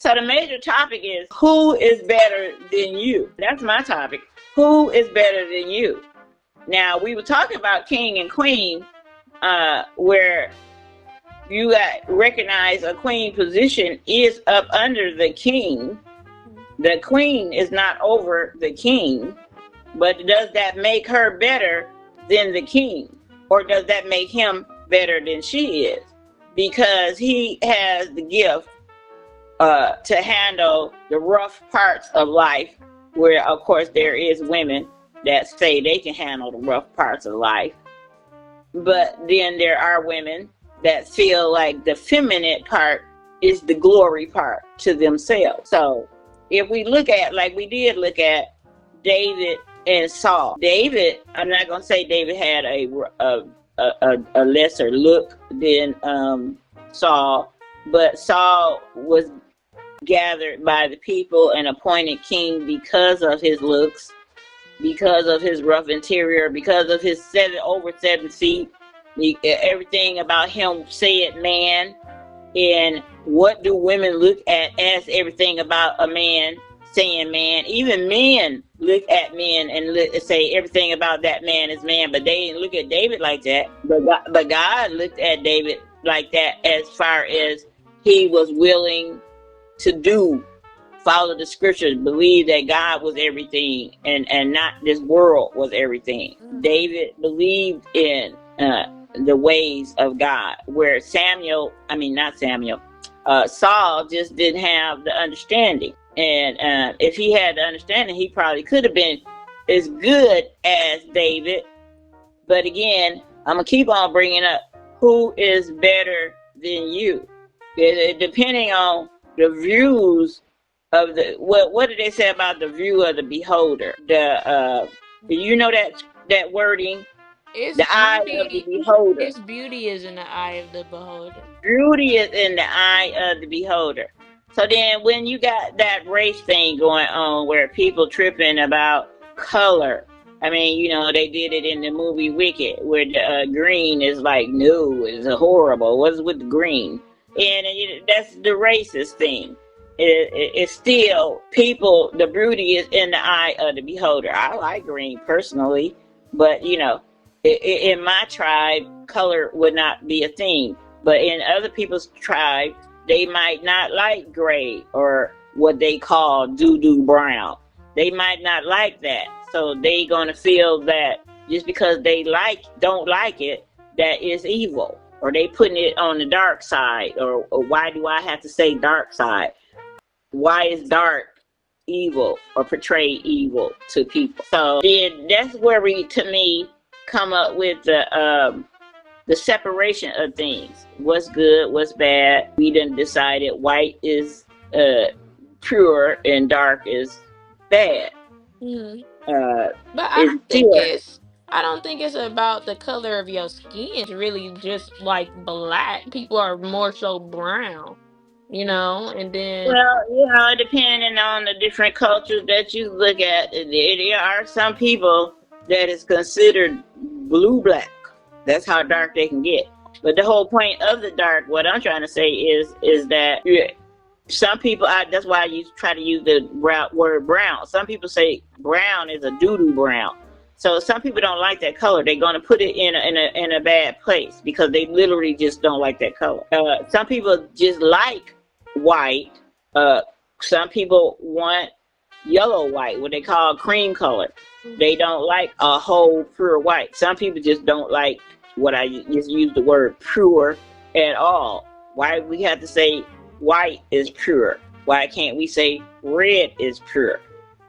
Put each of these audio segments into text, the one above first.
So the major topic is, who is better than you? That's my topic. Who is better than you? Now, we were talking about king and queen, where you got recognize a queen position is up under the king. The queen is not over the king, but does that make her better than the king? Or does that make him better than she is? Because he has the gift to handle the rough parts of life, where of course there is women that say they can handle the rough parts of life, but then there are women that feel like the feminine part is the glory part to themselves. So if we look at, like we did look at David and Saul. David, I'm not gonna say David had a lesser look than Saul, but Saul was gathered by the people and appointed king because of his looks, because of his rough interior, because of his over 7 feet. Everything about him said man. And what do women look at as everything about a man saying man? Even men look at men and say everything about that man is man, but they didn't look at David like that. But God looked at David like that, as far as he was willing to follow the scriptures, believe that God was everything and not this world was everything. David believed in the ways of God, where Saul just didn't have the understanding. And if he had the understanding, he probably could have been as good as David. But again, I'm going to keep on bringing up, who is better than you? Depending on the views of the, what did they say about the view of the beholder? You know that wording? It's the eye of the beholder. Its beauty is in the eye of the beholder. Beauty is in the eye of the beholder. So then when you got that race thing going on, where people tripping about color, I mean, they did it in the movie Wicked, where the green is like, no, it's horrible. What's with the green? And that's the racist thing. It's still people, the beauty is in the eye of the beholder. I like green personally, but in my tribe, color would not be a thing. But in other people's tribe, they might not like gray, or what they call doo-doo brown. They might not like that. So they gonna feel that just because they don't like it, that is evil. Or they putting it on the dark side. Or why do I have to say dark side? Why is dark evil or portray evil to people? So then that's where we, to me, come up with the separation of things. What's good, what's bad. We done decided white is pure and dark is bad. Mm-hmm. But I don't think it's about the color of your skin. It's really just like black. People are more so brown, and then... Well, depending on the different cultures that you look at, there are some people that is considered blue-black. That's how dark they can get. But the whole point of the dark, what I'm trying to say is that some people, that's why I try to use the word brown. Some people say brown is a doo-doo brown. So some people don't like that color. They're going to put it in a bad place because they literally just don't like that color. Some people just like white. Some people want yellow white, what they call cream color. They don't like a whole pure white. Some people just don't like what I just use the word pure at all. Why we have to say white is pure? Why can't we say red is pure?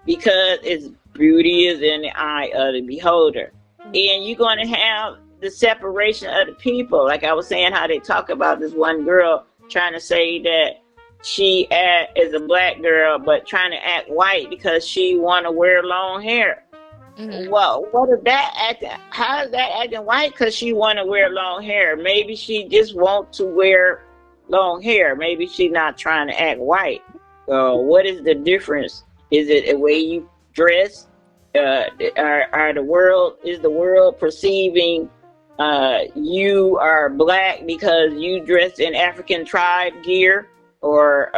Because its beauty is in the eye of the beholder. And you're going to have the separation of the people. Like I was saying, how they talk about this one girl trying to say that she is a black girl, but trying to act white because she want to wear long hair. Mm-hmm. Well, what is that acting? How is that acting white? Because she want to wear long hair. Maybe she just want to wear long hair. Maybe she's not trying to act white. What is the difference? Is it the way you dress? Is the world perceiving you are black because you dress in African tribe gear? or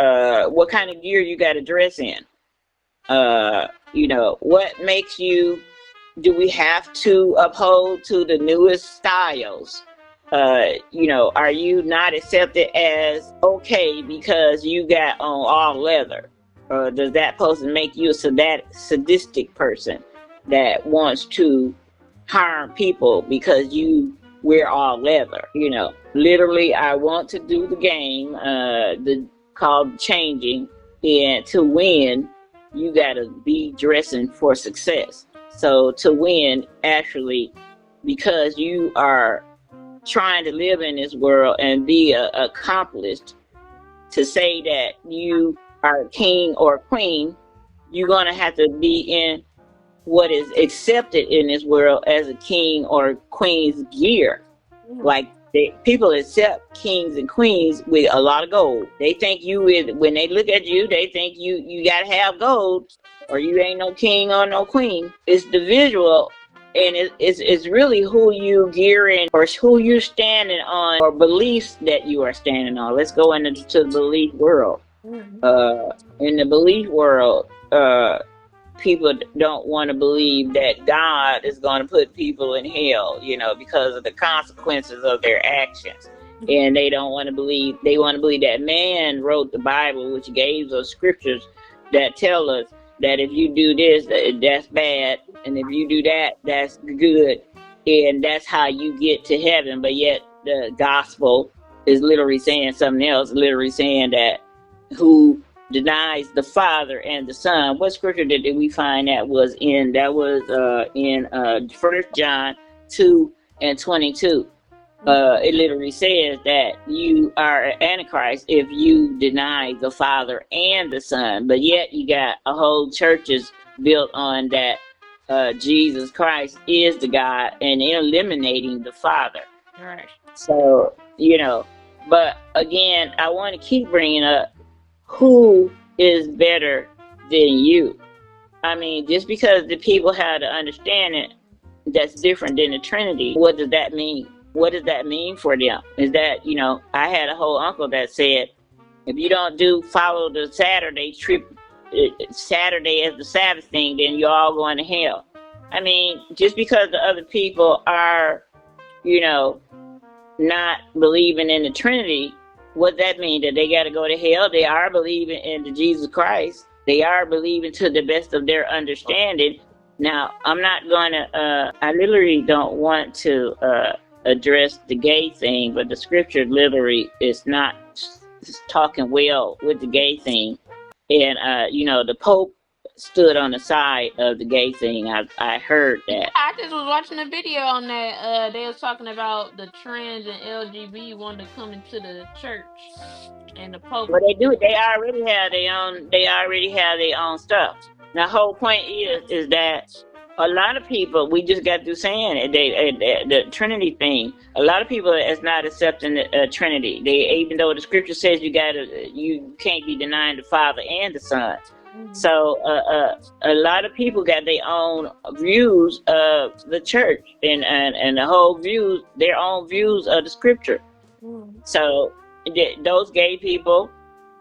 what kind of gear you got to dress in. What makes you, do we have to uphold to the newest styles? Are you not accepted as okay because you got on all leather? Or does that person make you a sadistic person that wants to harm people because you wear all leather? Literally, I want to do the game, called changing, and to win, you gotta be dressing for success. So to win, actually, because you are trying to live in this world and be accomplished, to say that you are a king or a queen, you're gonna have to be in what is accepted in this world as a king or queen's gear. Like, people accept kings and queens with a lot of gold. They think when they look at you, they think you gotta have gold, or you ain't no king or no queen. It's the visual, and it's really who you gearing, or who you're standing on, or beliefs that you are standing on. Let's go into the belief world. In the belief world, people don't want to believe that God is going to put people in hell, because of the consequences of their actions. And they don't want to believe, they want to believe that man wrote the Bible, which gave us scriptures that tell us that if you do this, that's bad, and if you do that, that's good, and that's how you get to heaven. But yet the gospel is literally saying something else, literally saying that who denies the Father and the Son. What scripture did we find that was in? That was in 1 John 2:22. It literally says that you are an antichrist if you deny the Father and the Son. But yet you got a whole churches built on that Jesus Christ is the God, and eliminating the Father. Right. So, but again, I want to keep bringing up, who is better than you? I mean, just because the people have to understand it, that's different than the Trinity. What does that mean? What does that mean for them? Is that, I had a whole uncle that said, if you don't follow the Saturday as the Sabbath thing, then you're all going to hell. I mean, just because the other people are, not believing in the Trinity, what that mean? That they got to go to hell? They are believing in the Jesus Christ. They are believing to the best of their understanding. Now, I'm not going to, I literally don't want to address the gay thing, but the scripture literally is not talking well with the gay thing. And, the Pope stood on the side of the gay thing. I heard that. I just was watching a video on that. They was talking about the trans and LGBT wanting to come into the church, and the Pope. Well, they do. They already have their own. They already have their own stuff. The whole point is that a lot of people, we just got through saying it. The Trinity thing. A lot of people is not accepting the Trinity. Even though the scripture says you can't be denying the Father and the Son. So a lot of people got their own views of the church and the whole views, their own views of the scripture. So those gay people,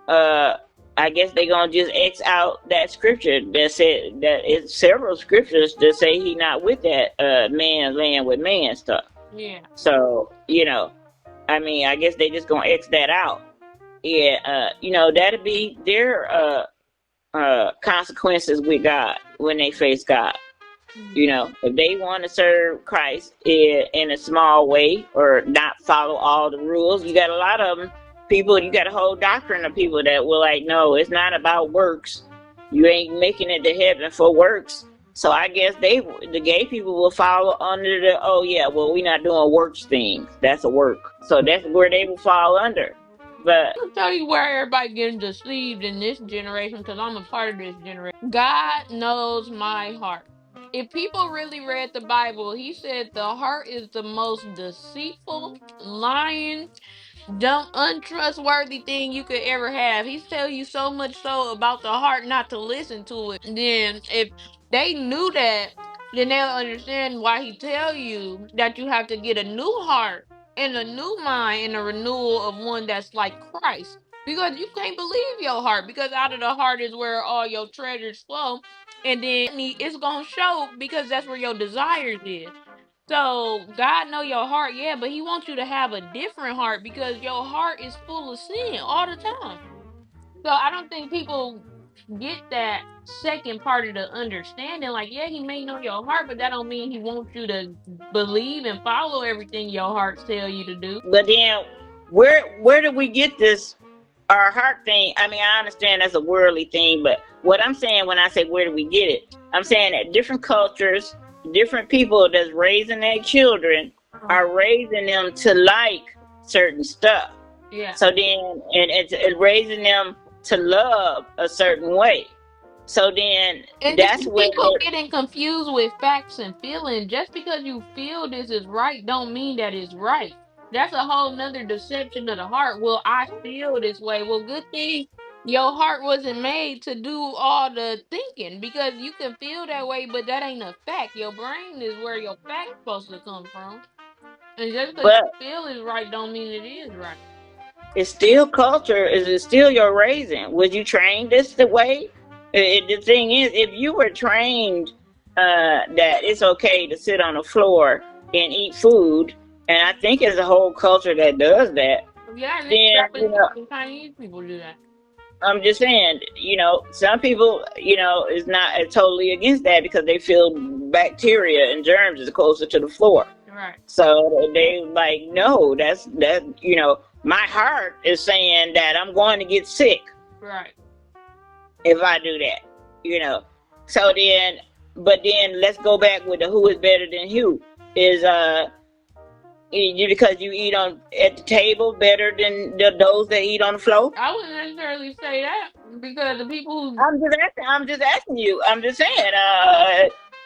I guess they're gonna just X out that scripture that said that it's several scriptures that say he not with that man laying with man stuff. Yeah. So I mean, I guess they just gonna X that out. Yeah, that'll be their consequences with God when they face God. If they want to serve Christ in a small way or not follow all the rules, you got a lot of them. You got a whole doctrine of people that will like, no, it's not about works. You ain't making it to heaven for works. So I guess the gay people will fall under the, oh yeah, well, we're not doing works things. That's a work. So that's where they will fall under. But I'll tell you where everybody getting deceived in this generation, because I'm a part of this generation. God knows my heart. If people really read the Bible, he said the heart is the most deceitful, lying, dumb, untrustworthy thing you could ever have. He's telling you so much so about the heart not to listen to it. Then if they knew that, then they'll understand why he tell you that you have to get a new heart and a new mind and a renewal of one that's like Christ. Because you can't believe your heart, because out of the heart is where all your treasures flow, and then it's gonna show, because that's where your desires is. So God know your heart, yeah, but He wants you to have a different heart, because your heart is full of sin all the time. So I don't think people get that second part of the understanding. Like, yeah, He may know your heart, but that don't mean He wants you to believe and follow everything your heart tell you to do. But then, where do we get this our heart thing? I mean, I understand that's a worldly thing, but what I'm saying when I say where do we get it, I'm saying that different cultures, different people that's raising their children are raising them to like certain stuff. Yeah. So then, and it's raising them to love a certain way. So then, and that's where people getting confused with facts and feelings. Just because you feel this is right, don't mean that it's right. That's a whole nother deception of the heart. Well, I feel this way. Well, good thing your heart wasn't made to do all the thinking, because you can feel that way, but that ain't a fact. Your brain is where your fact's supposed to come from. And just because you feel is right, don't mean it is right. It's still culture. Is it still your raising? Was you trained this the way? The thing is, if you were trained that it's okay to sit on the floor and eat food, and I think it's a whole culture that does that. Yeah, and then Chinese people do that. I'm just saying, some people, is not totally against that, because they feel bacteria and germs is closer to the floor. Right. So they like, no, that, my heart is saying that I'm going to get sick. Right. If I do that, So then, but then let's go back with the who is better than who is, because you eat at the table better than those that eat on the floor? I wouldn't necessarily say that, because the people who I'm just asking you. I'm just saying.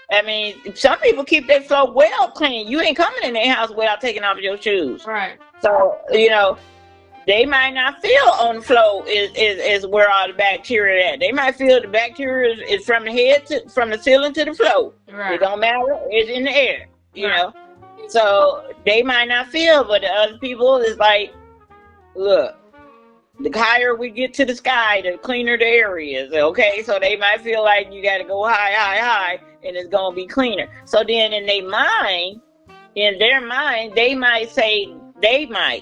I mean, some people keep their floor well clean. You ain't coming in their house without taking off your shoes. Right. So they might not feel on the floor is where all the bacteria at. They might feel the bacteria is from the ceiling to the floor. Right. It don't matter. It's in the air. You know. So they might not feel, but the other people is like, look, the higher we get to the sky, the cleaner the area is. Okay, so they might feel like you got to go high, and it's gonna be cleaner. So then in their mind, they might say,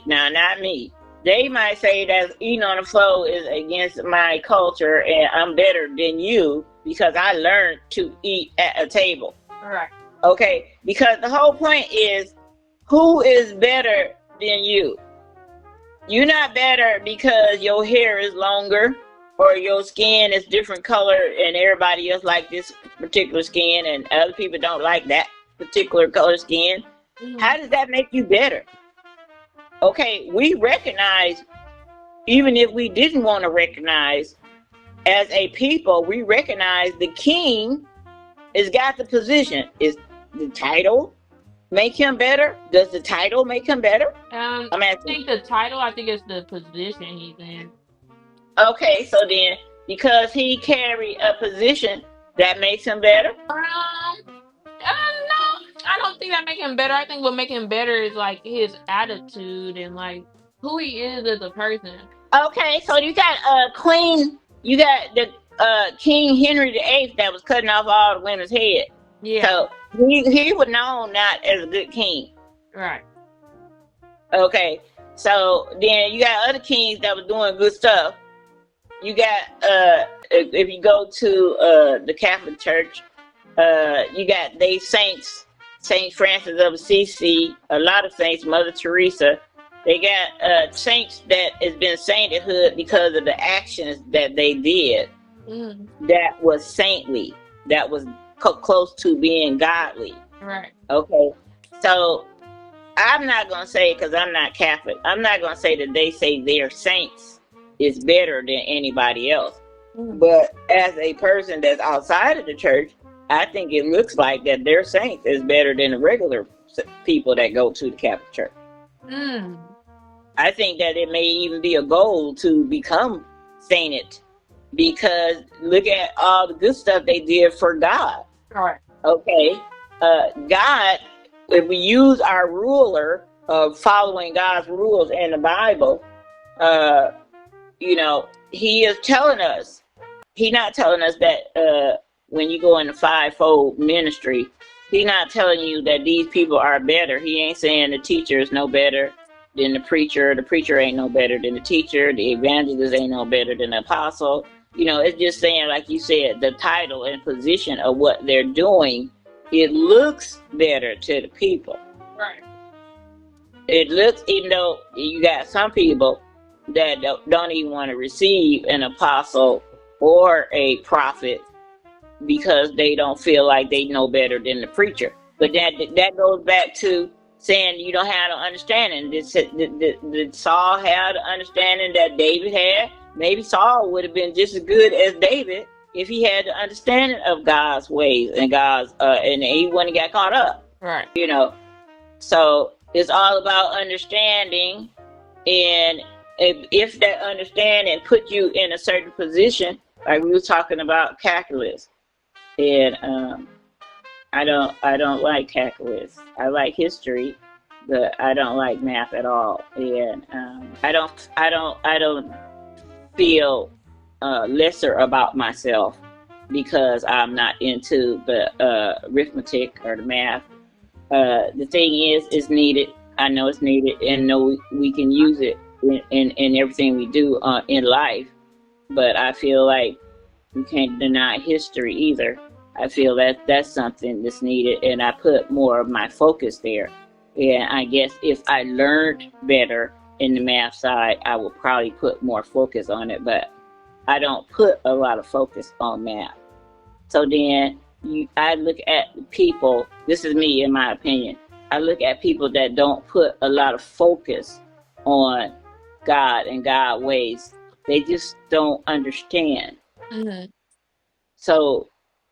now not me. They might say that eating on the floor is against my culture, and I'm better than you because I learned to eat at a table. Right. Okay, because the whole point is, who is better than you? You're not better because your hair is longer or your skin is different color and everybody else like this particular skin and other people don't like that particular color skin. Mm-hmm. How does that make you better? Okay, we recognize, even if we didn't want to recognize, as a people, we recognize the king has got the position. Is the title make him better? Does the title make him better? I think the title, I think it's the position he's in. Okay, so then because he carry a position, that makes him better? No, I don't think that make him better. I think what make him better is like his attitude and like who he is as a person. Okay, so you got Queen, you got the King Henry VIII that was cutting off all the women's head. Yeah. So he was known not as a good king. Right. Okay, so then you got other kings that was doing good stuff. You got if you go to the Catholic Church, you got they saints, Saint Francis of Assisi, a lot of saints, Mother Teresa. They got saints that has been sainthood because of the actions that they did. Mm. That was saintly. That was close to being godly. Right. Okay. So I'm not gonna say, because I'm not Catholic, I'm not gonna say that they say their saints is better than anybody else. Mm. But as a person that's outside of the church, I think it looks like that their saints is better than the regular people that go to the Catholic Church. Mm. I think that it may even be a goal to become sainted, because look at all the good stuff they did for God. Right. Okay. God, if we use our ruler of following God's rules in the Bible, he is telling us, he's not telling us that when you go in the fivefold ministry, he's not telling you that these people are better. He ain't saying the teacher is no better than the preacher ain't no better than the teacher, the evangelist ain't no better than the apostle. It's just saying, like you said, the title and position of what they're doing, it looks better to the people. Right. It looks, even though you got some people that don't even want to receive an apostle or a prophet because they don't feel like they know better than the preacher. But that goes back to saying you don't have the understanding. Did Saul have the understanding that David had? Maybe Saul would have been just as good as David if he had the understanding of God's ways and and he wouldn't have got caught up. Right. So it's all about understanding, and if that understanding put you in a certain position, like we were talking about calculus, and I don't like calculus. I like history, but I don't like math at all, and I don't feel lesser about myself because I'm not into the arithmetic or the math. The thing is, it's needed. I know it's needed, and know we can use it in everything we do in life. But I feel like we can't deny history either. I feel that that's something that's needed, and I put more of my focus there. And I guess if I learned better in the math side, I would probably put more focus on it. But I don't put a lot of focus on math. So then I look at people, this is me in my opinion, I look at people that don't put a lot of focus on God and God ways. They just don't understand. Mm-hmm. So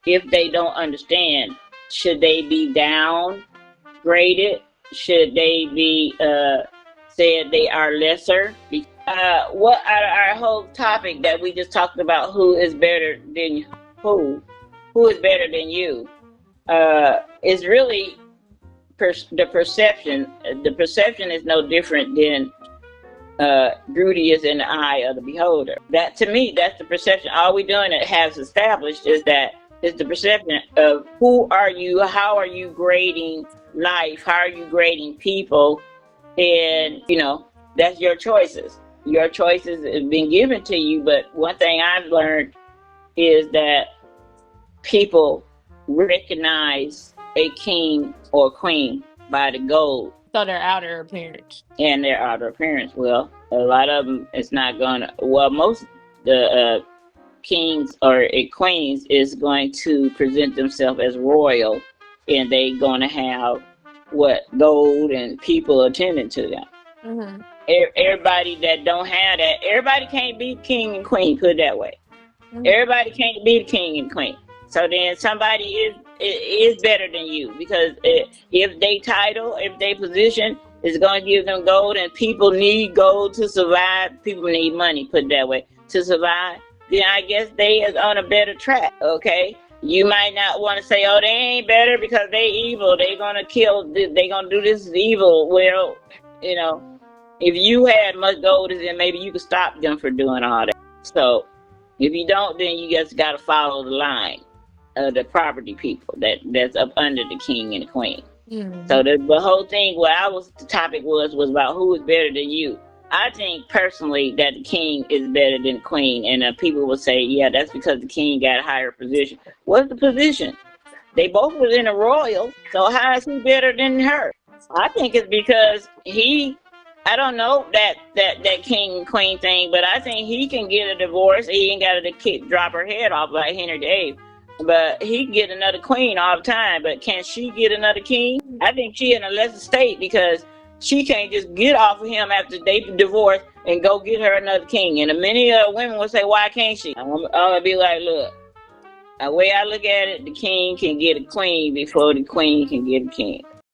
if they don't understand, should they be downgraded? Should they be said they are lesser? What our whole topic that we just talked about, who is better than who is better than you, is really the perception. The perception is no different than beauty is in the eye of the beholder. That, to me, that's the perception. All we doing that has established is that it's the perception of who are you, how are you grading life, how are you grading people, and that's your choices. Your choices have been given to you, but one thing I've learned is that people recognize a king or queen by the gold. So their outer appearance. And their outer appearance. Well, a lot of them, it's not gonna. Well, most the kings or queens is going to present themselves as royal, and they gonna have gold and people attending to them. Mm-hmm. Everybody that don't have that, everybody can't be king and queen. Put it that way. Mm-hmm. Everybody can't be the king and queen. So then somebody is better than you, because if they title, if they position is going to give them gold, and people need gold to survive, people need money, put it that way, to survive, then I guess they is on a better track, okay? You might not want to say, oh, they ain't better because they evil, they going to kill, they going to do this evil. Well, if you had much gold, then maybe you could stop them from doing all that. So if you don't, then you just got to follow the line of the property people that's up under the king and the queen. Mm-hmm. So the whole thing, the topic was about who is better than you. I think personally that the king is better than the queen, and people will say, yeah, that's because the king got a higher position. What's the position? They both was in a royal, so how is he better than her? I think it's because I don't know that king and queen thing, but I think he can get a divorce. He ain't got to drop her head off like Henry VIII. But he can get another queen all the time. But can she get another king? I think she in a lesser state, because she can't just get off of him after they divorce and go get her another king. And many women will say, why can't she? I'm going to be like, look, the way I look at it, the king can get a queen before the queen can get a king.